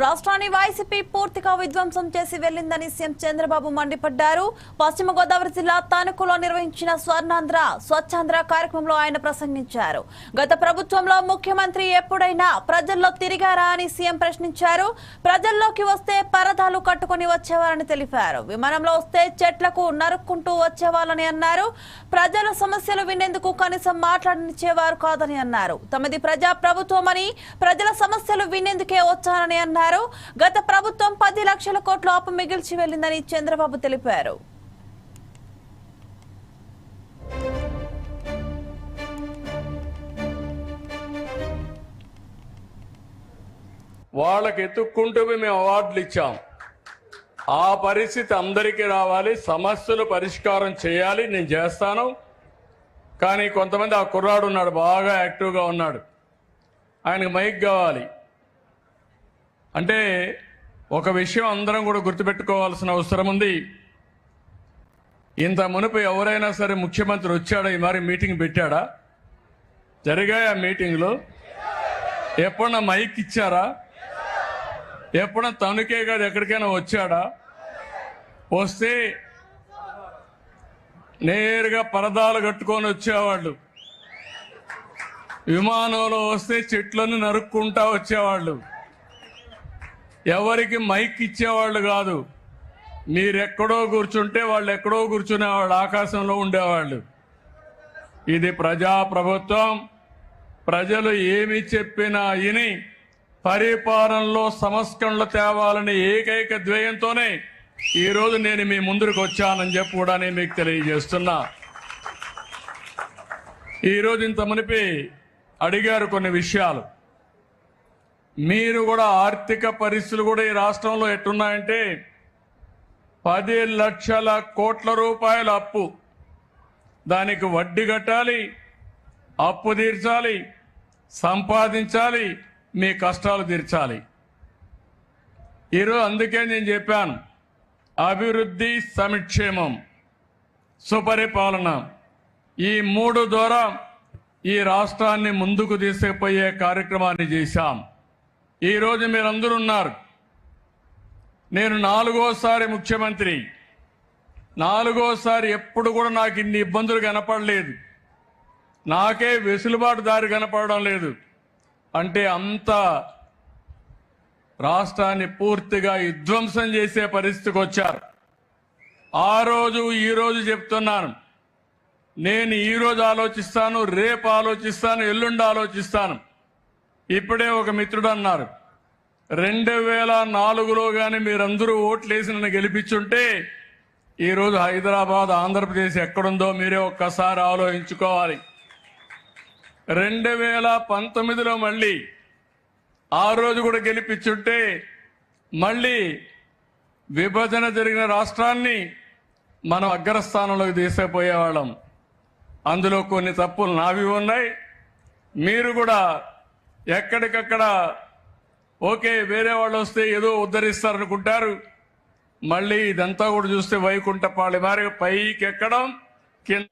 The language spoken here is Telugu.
రాష్ట్రాన్ని వైసీపీ పూర్తిగా విధ్వంసం చేసి వెళ్లిందని సీఎం చంద్రబాబు మండిపడ్డారు. పశ్చిమ గోదావరి జిల్లా తణుకులో నిర్వహించిన స్వర్ణాంధ్ర స్వచ్ఛాంధ్ర కార్యక్రమంలో ఆయన ప్రసంగించారు. గత ప్రభుత్వంలో ముఖ్యమంత్రి ఎప్పుడైనా ప్రజల్లో తిరిగారా అని సీఎం ప్రశ్నించారు. ప్రజల్లోకి వస్తే పరదాలు కట్టుకుని వచ్చేవారని తెలిపారు. విమానంలో వస్తే చెట్లకు నరుక్కుంటూ వచ్చేవాళ్ళని అన్నారు. ప్రజల సమస్యలు వినేందుకు కనీసం మాట్లాడనిచ్చేవారు కాదని అన్నారు. తమది ప్రజా ప్రభుత్వమని ప్రజల సమస్యలు వినేందుకే వచ్చానని అన్నారు. గత ప్రభుత్వం 10 లక్షల కోట్ల అప్పు మిగిల్చి వెళ్లిందని చంద్రబాబు తెలిపారు. వాళ్ళకి ఎత్తుక్కుంటూ మేము అవార్డులు ఇచ్చాం. ఆ పరిస్థితి అందరికీ రావాలి, సమస్యలు పరిష్కారం చేయాలి, నేను చేస్తాను. కానీ కొంతమంది ఆ కుర్రాడు ఉన్నాడు, బాగా యాక్టివ్గా ఉన్నాడు, ఆయనకు మైక్ కావాలి అంటే ఒక విషయం అందరం కూడా గుర్తుపెట్టుకోవాల్సిన అవసరం ఉంది. ఇంత మునుపు ఎవరైనా సరే ముఖ్యమంత్రి వచ్చాడా, ఈ మరి మీటింగ్ పెట్టాడా? జరిగాయి ఆ మీటింగ్లో? ఎప్పుడన్నా మైక్ ఇచ్చారా? ఎప్పుడన్నా తణుకే కాదు ఎక్కడికైనా వచ్చాడా? వస్తే నేరుగా పరదాలు కట్టుకొని వచ్చేవాళ్ళు. విమానంలో వస్తే చెట్లను నరుక్కుంటా వచ్చేవాళ్ళు. ఎవరికి మైక్ ఇచ్చేవాళ్ళు కాదు. మీరెక్కడో కూర్చుంటే వాళ్ళు ఎక్కడో కూర్చునేవాళ్ళు, ఆకాశంలో ఉండేవాళ్ళు. ఇది ప్రజా ప్రభుత్వం. ప్రజలు ఏమి చెప్పినా విని పరిపాలనలో సంస్కరణలు తేవాలని ఏకైక ధ్యేయంతోనే ఈరోజు నేను మీ ముందుకు వచ్చానని చెప్పి కూడా నేను మీకు తెలియజేస్తున్నా. ఈరోజు ఇంత మునిపి అడిగారు కొన్ని విషయాలు. మీరు కూడా ఆర్థిక పరిస్థితులు కూడా ఈ రాష్ట్రంలో ఎట్టున్నాయంటే 10 లక్షల కోట్ల రూపాయల అప్పు, దానికి వడ్డీ కట్టాలి, అప్పు తీర్చాలి, సంపాదించాలి, మీ కష్టాలు తీర్చాలి. ఈరోజు అందుకే నేను చెప్పాను, అభివృద్ధి, సంక్షేమం, సుపరిపాలన, ఈ 3 ద్వారా ఈ రాష్ట్రాన్ని ముందుకు తీసుకుపోయే కార్యక్రమాన్ని చేశాం. ఈరోజు మీరందరూ ఉన్నారు. నేను 4వసారి ముఖ్యమంత్రి. 4వసారి ఎప్పుడు కూడా నాకు ఇన్ని ఇబ్బందులు కనపడలేదు. నాకే వెసులుబాటు దారి కనపడడం లేదు. అంటే అంత రాష్ట్రాన్ని పూర్తిగా విధ్వంసం చేసే పరిస్థితికి వచ్చారు. ఆ రోజు ఈ రోజు చెప్తున్నాను, నేను ఈ రోజు ఆలోచిస్తాను, రేపు ఆలోచిస్తాను, ఎల్లుండి ఆలోచిస్తాను. ఇప్పుడే ఒక మిత్రుడు అన్నారు, 2004లో కానీ మీరందరూ ఓట్లేసి నన్ను గెలిపించుంటే ఈరోజు హైదరాబాద్, ఆంధ్రప్రదేశ్ ఎక్కడుందో మీరే ఒక్కసారి ఆలోచించుకోవాలి. 2019లో మళ్ళీ ఆ రోజు కూడా గెలిపించుంటే మళ్ళీ విభజన జరిగిన రాష్ట్రాన్ని మనం అగ్రస్థానంలోకి తీసుకుపోయేవాళ్ళం. అందులో కొన్ని తప్పులు నావి ఉన్నాయి. మీరు కూడా ఎక్కడికక్కడ ఓకే వేరే వాళ్ళు వస్తే ఏదో ఉద్ధరిస్తారనుకుంటారు. మళ్ళీ ఇదంతా కూడా చూస్తే వైకుంఠపాళి మారి పైకి ఎక్కడం, కింద